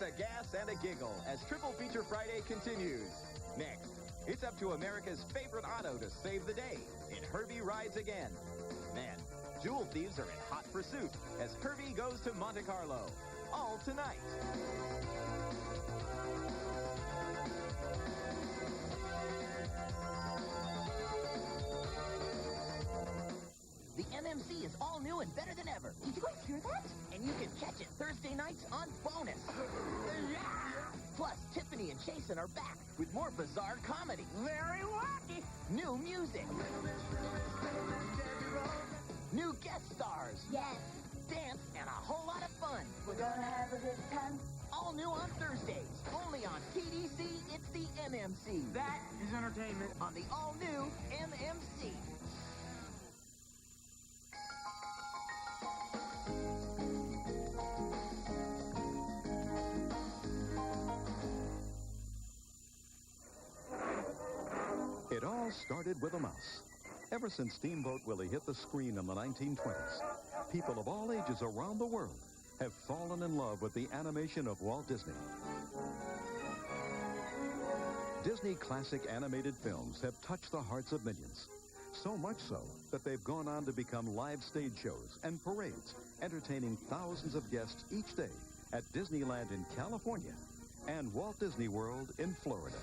a gas and a giggle as Triple Feature Friday continues. Next, it's up to America's favorite auto to save the day in Herbie Rides Again. Then, jewel thieves are in hot pursuit as Herbie goes to Monte Carlo. All tonight. The MMC is all new and better than ever. Did you guys hear that? And you can catch it Thursday nights on Bonus. Plus, Tiffany and Jason are back with more bizarre comedy. Very wacky. New music. New guest stars. Yes. Dance and a whole lot of fun. We're gonna have a good time. All new on Thursdays. Only on TDC, it's the MMC. That is entertainment. On the all-new MMC. It all started with a mouse. Ever since Steamboat Willie hit the screen in the 1920s, people of all ages around the world have fallen in love with the animation of Walt Disney. Disney classic animated films have touched the hearts of millions. So much so that they've gone on to become live stage shows and parades, entertaining thousands of guests each day at Disneyland in California and Walt Disney World in Florida.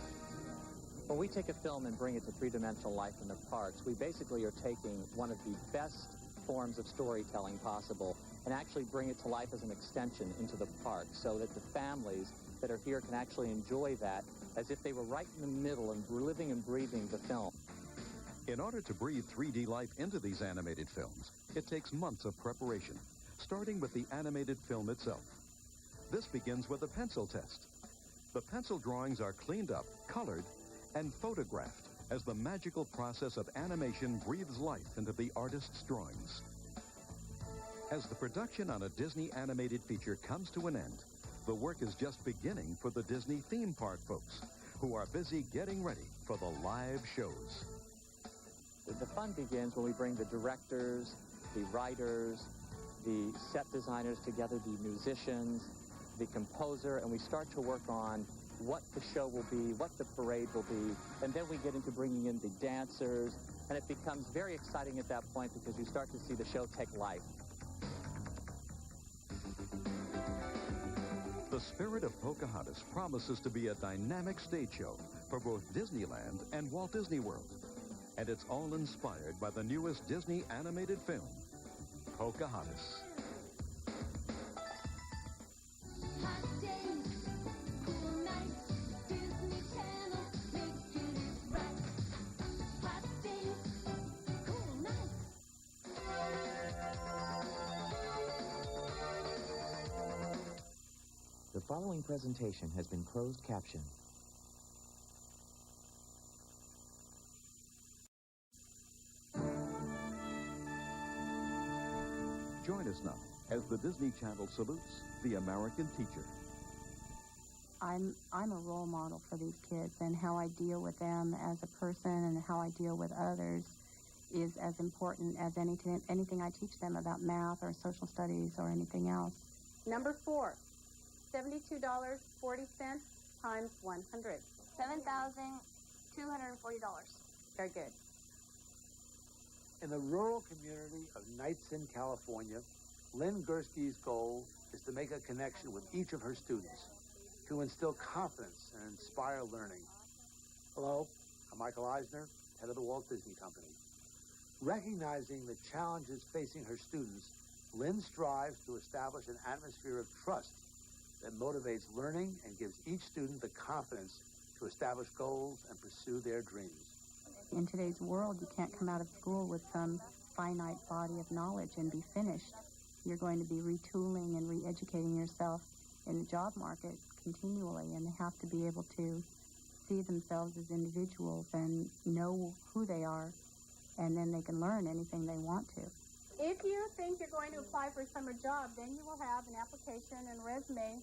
When we take a film and bring it to three-dimensional life in the parks, we basically are taking one of the best forms of storytelling possible and actually bring it to life as an extension into the park so that the families that are here can actually enjoy that as if they were right in the middle and living and breathing the film. In order to breathe 3D life into these animated films, it takes months of preparation, starting with the animated film itself. This begins with a pencil test. The pencil drawings are cleaned up, colored, and photographed as the magical process of animation breathes life into the artist's drawings. As the production on a Disney animated feature comes to an end, the work is just beginning for the Disney theme park folks, who are busy getting ready for the live shows. The fun begins when we bring the directors, the writers, the set designers together, the musicians, the composer, and we start to work on what the show will be, what the parade will be, and then we get into bringing in the dancers, and it becomes very exciting at that point because you start to see the show take life. The spirit of Pocahontas promises to be a dynamic stage show for both Disneyland and Walt Disney World, and it's all inspired by the newest Disney animated film, Pocahontas. The following presentation has been closed captioned. Join us now as the Disney Channel salutes the American teacher. I'm a role model for these kids, and how I deal with them as a person and how I deal with others is as important as anything I teach them about math or social studies or anything else. Number 4, $72.40 times 100. $7,240. Very good. In the rural community of Knightson, California, Lynn Gursky's goal is to make a connection with each of her students, to instill confidence and inspire learning. Hello, I'm Michael Eisner, head of the Walt Disney Company. Recognizing the challenges facing her students, Lynn strives to establish an atmosphere of trust that motivates learning and gives each student the confidence to establish goals and pursue their dreams. In today's world, you can't come out of school with some finite body of knowledge and be finished. You're going to be retooling and re-educating yourself in the job market continually, and they have to be able to see themselves as individuals and know who they are, and then they can learn anything they want to. If you think you're going to apply for a summer job, then you will have an application and resume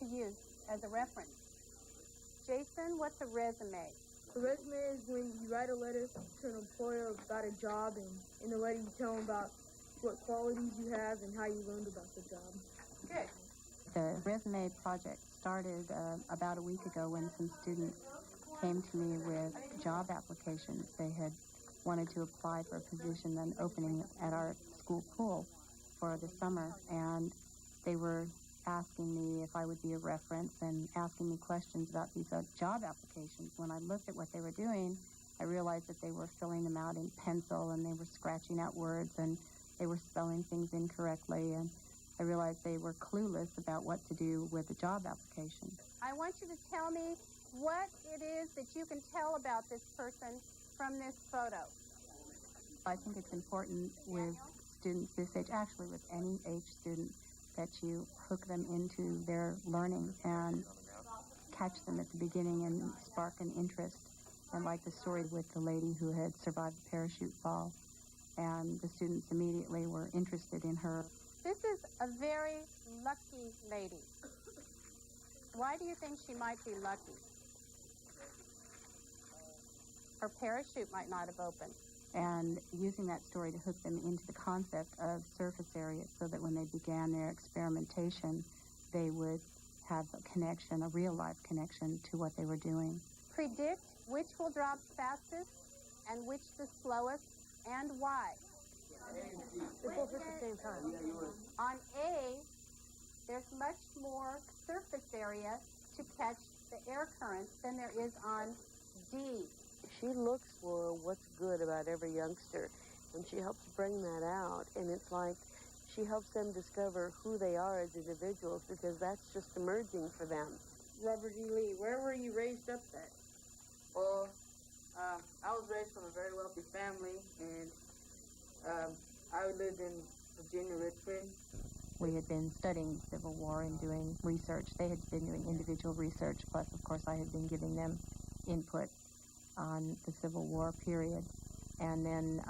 to use as a reference. Jason, what's a resume? A resume is when you write a letter to an employer about a job, and in the letter you tell them about what qualities you have and how you learned about the job. Good. The resume project started about a week ago when some students came to me with job applications. They had wanted to apply for a position then opening at our school pool for the summer, and they were asking me if I would be a reference and asking me questions about these job applications. When I looked at what they were doing, I realized that they were filling them out in pencil, and they were scratching out words, and they were spelling things incorrectly, and I realized they were clueless about what to do with the job application. I want you to tell me what it is that you can tell about this person from this photo. I think it's important with students this age, actually with any age student, that you hook them into their learning and catch them at the beginning and spark an interest. And like the story with the lady who had survived the parachute fall, and the students immediately were interested in her. This is a very lucky lady. Why do you think she might be lucky? Her parachute might not have opened. And using that story to hook them into the concept of surface area so that when they began their experimentation, they would have a connection, a real-life connection to what they were doing. Predict which will drop fastest and which the slowest and why. They both hit the same time. On A, there's much more surface area to catch the air currents than there is on D. She looks for what's good about every youngster, and she helps bring that out. And it's like she helps them discover who they are as individuals, because that's just emerging for them. Robert E. Lee, where were you raised up at? Well, I was raised from a very wealthy family, and I lived in Virginia, Richmond. We had been studying the Civil War and doing research. They had been doing individual research, plus, of course, I had been giving them input on the Civil War period. And then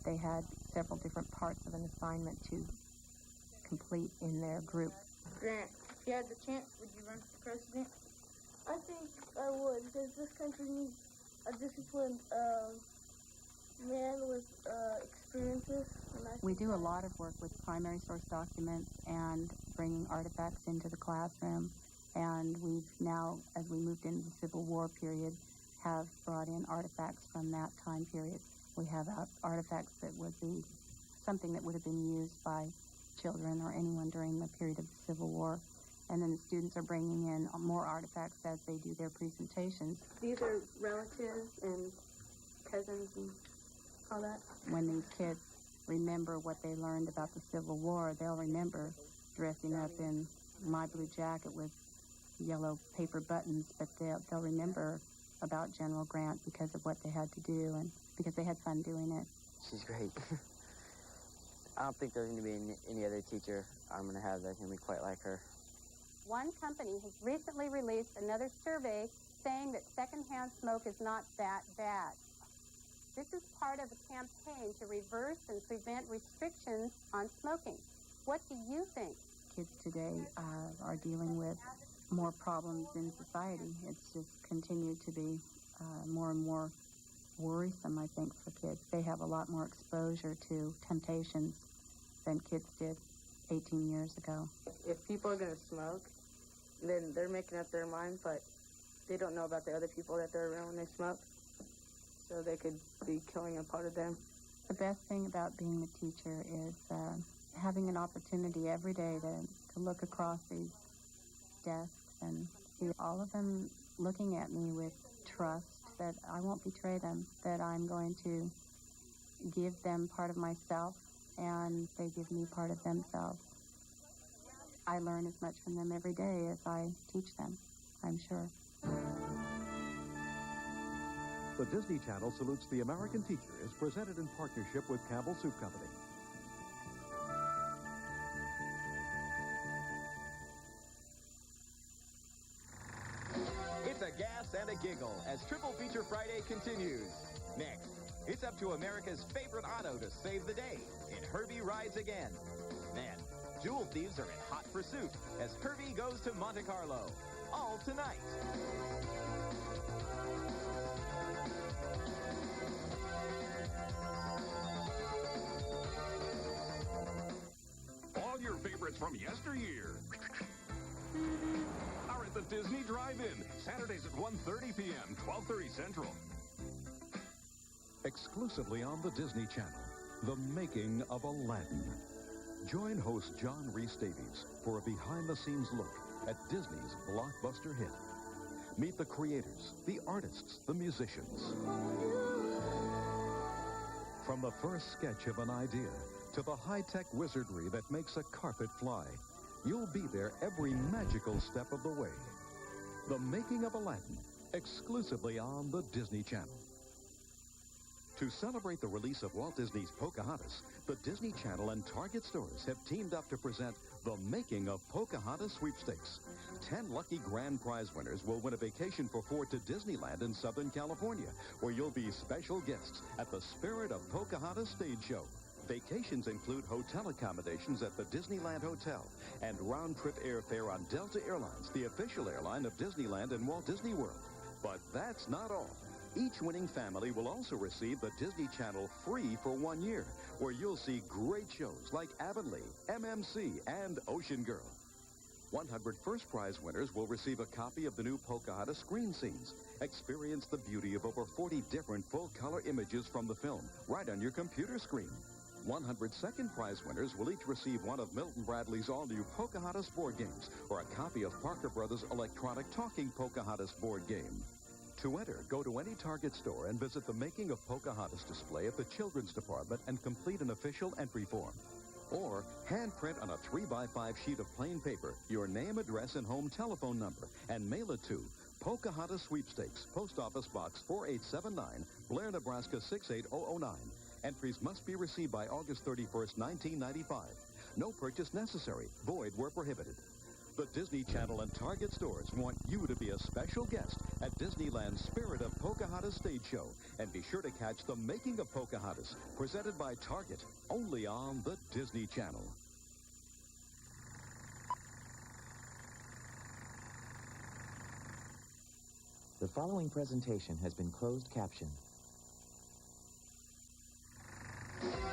they had several different parts of an assignment to complete in their group. Grant, if you had the chance, would you run for president? I think I would, because this country needs a disciplined man with experiences. We do a lot of work with primary source documents and bringing artifacts into the classroom. And we've now, as we moved into the Civil War period, have brought in artifacts from that time period. We have artifacts that would be something that would have been used by children or anyone during the period of the Civil War. And then the students are bringing in more artifacts as they do their presentations. These are relatives and cousins and all that. When these kids remember what they learned about the Civil War, they'll remember dressing up in my blue jacket with yellow paper buttons, but they'll remember about General Grant because of what they had to do and because they had fun doing it. She's great. I don't think there's going to be any other teacher I'm going to have that's going to be quite like her. One company has recently released another survey saying that secondhand smoke is not that bad. This is part of a campaign to reverse and prevent restrictions on smoking. What do you think? Kids today are dealing with more problems in society. It's just continued to be more and more worrisome, I think, for kids. They have a lot more exposure to temptations than kids did 18 years ago. If people are going to smoke, then they're making up their mind, but they don't know about the other people that they're around when they smoke, so they could be killing a part of them. The best thing about being a teacher is having an opportunity every day to look across these desks and see all of them looking at me with trust that I won't betray them, that I'm going to give them part of myself and they give me part of themselves. I learn as much from them every day as I teach them, I'm sure. The Disney Channel salutes the American teacher is presented in partnership with Campbell Soup Company. It's a gas and a giggle as Triple Feature Friday continues. Next, it's up to America's favorite auto to save the day in Herbie Rides Again. Then, jewel thieves are in hot pursuit as Herbie goes to Monte Carlo. All tonight. All your favorites from yesteryear. Disney Drive-In, Saturdays at 1:30 p.m., 12:30 Central. Exclusively on the Disney Channel, The Making of Aladdin. Join host John Rhys Davies for a behind-the-scenes look at Disney's blockbuster hit. Meet the creators, the artists, the musicians. From the first sketch of an idea to the high-tech wizardry that makes a carpet fly, you'll be there every magical step of the way. The Making of Aladdin, exclusively on the Disney Channel. To celebrate the release of Walt Disney's Pocahontas, the Disney Channel and Target stores have teamed up to present the Making of Pocahontas Sweepstakes. 10 lucky grand prize winners will win a vacation for 4 to Disneyland in Southern California, where you'll be special guests at the Spirit of Pocahontas stage show. Vacations include hotel accommodations at the Disneyland Hotel and round-trip airfare on Delta Airlines, the official airline of Disneyland and Walt Disney World. But that's not all. Each winning family will also receive the Disney Channel free for 1 year, where you'll see great shows like Avonlea, MMC, and Ocean Girl. 100 first prize winners will receive a copy of the new Pocahontas screen scenes. Experience the beauty of over 40 different full-color images from the film right on your computer screen. 100 second prize winners will each receive one of Milton Bradley's all-new Pocahontas board games or a copy of Parker Brothers' electronic talking Pocahontas board game. To enter, go to any Target store and visit the Making of Pocahontas display at the Children's Department and complete an official entry form. Or handprint on a 3x5 sheet of plain paper your name, address, and home telephone number and mail it to Pocahontas Sweepstakes, Post Office Box 4879, Blair, Nebraska 68009. Entries must be received by August 31st, 1995. No purchase necessary. Void where prohibited. The Disney Channel and Target stores want you to be a special guest at Disneyland's Spirit of Pocahontas stage show. And be sure to catch The Making of Pocahontas, presented by Target, only on the Disney Channel. The following presentation has been closed captioned.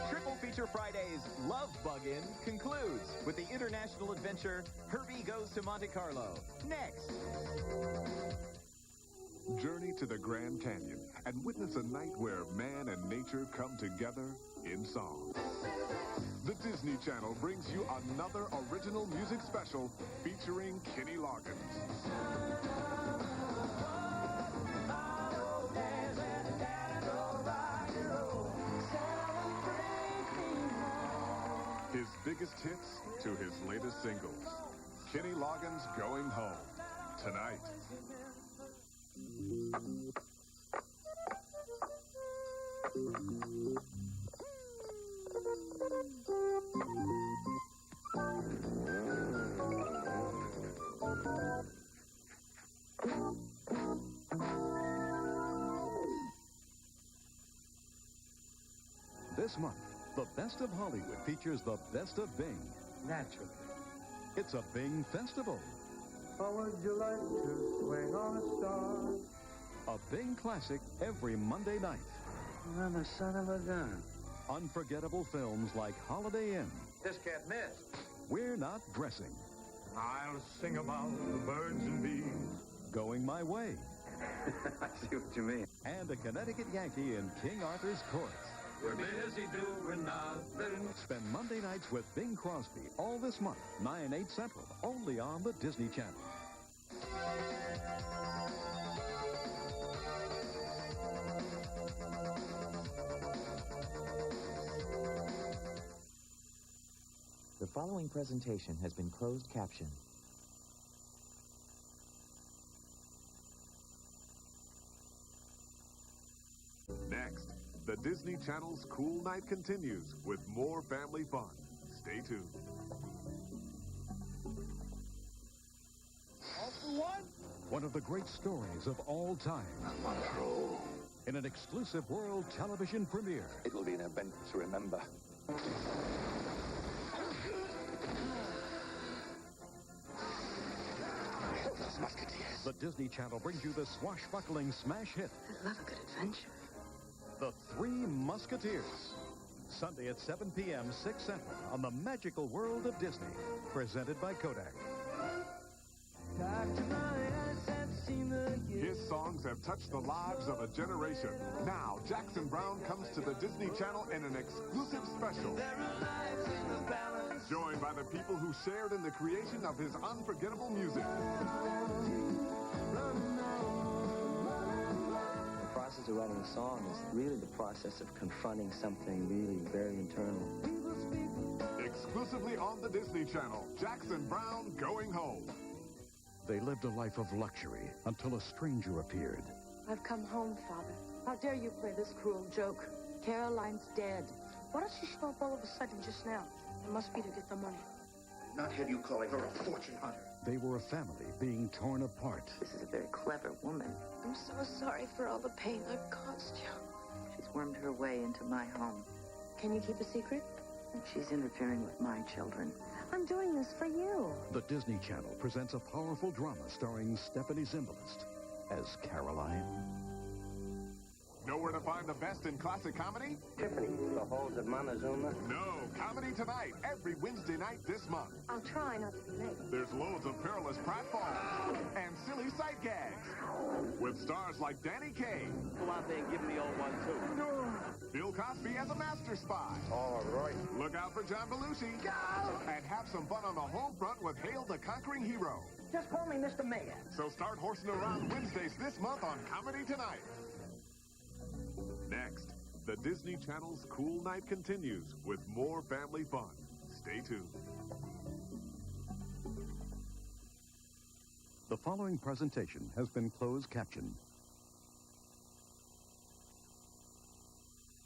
Triple Feature Friday's Love Bug-In concludes with the international adventure Herbie Goes to Monte Carlo. Next. Journey to the Grand Canyon and witness a night where man and nature come together in song. The Disney Channel brings you another original music special featuring Kenny Loggins. His biggest hits to his latest singles. Kenny Loggins Going Home. Tonight. This month, The Best of Hollywood features the best of Bing. Naturally. It's a Bing festival. How would you like to swing on a star? A Bing classic every Monday night. I'm a son of a gun. Unforgettable films like Holiday Inn. This can't miss. We're Not Dressing. I'll sing about the birds and bees. Going My Way. I see what you mean. And a Connecticut Yankee in King Arthur's Court. We're busy doing nothing. Spend Monday nights with Bing Crosby all this month, 9, 8 Central, only on the Disney Channel. The following presentation has been closed captioned. Next, the Disney Channel's Cool Night continues with more family fun. Stay tuned. All for one? One of the great stories of all time. I'm on a roll. In an exclusive world television premiere. It will be an event to remember. Those musketeers. The Disney Channel brings you the swashbuckling smash hit. I love a good adventure. The Three Musketeers. Sunday at 7 p.m., 6 Central on the magical world of Disney. Presented by Kodak. Back to my have touched the lives of a generation. Now, Jackson Browne comes to the Disney Channel in an exclusive special. Joined by the people who shared in the creation of his unforgettable music. The process of writing a song is really the process of confronting something really very internal. Exclusively on the Disney Channel, Jackson Browne Going Home. They lived a life of luxury until a stranger appeared. I've come home, Father. How dare you play this cruel joke? Caroline's dead. Why does she show up all of a sudden just now? It must be to get the money. Not have you calling her a fortune hunter. They were a family being torn apart. This is a very clever woman. I'm so sorry for all the pain I've caused you. She's wormed her way into my home. Can you keep a secret? And she's interfering with my children. I'm doing this for you. The Disney Channel presents a powerful drama starring Stephanie Zimbalist as Caroline. Know where to find the best in classic comedy? Tiffany, the halls of Montezuma. No, Comedy Tonight, every Wednesday night this month. I'll try not to be late. There's loads of perilous pratfalls and silly sight gags. With stars like Danny Kaye. Go out there and give me all one, too. Bill Cosby as a master spy. All right. Look out for John Belushi. Go! And have some fun on the home front with Hail the Conquering Hero. Just call me Mr. Mayor. So start horsing around Wednesdays this month on Comedy Tonight. Next, the Disney Channel's Cool Night continues with more family fun. Stay tuned. The following presentation has been closed captioned.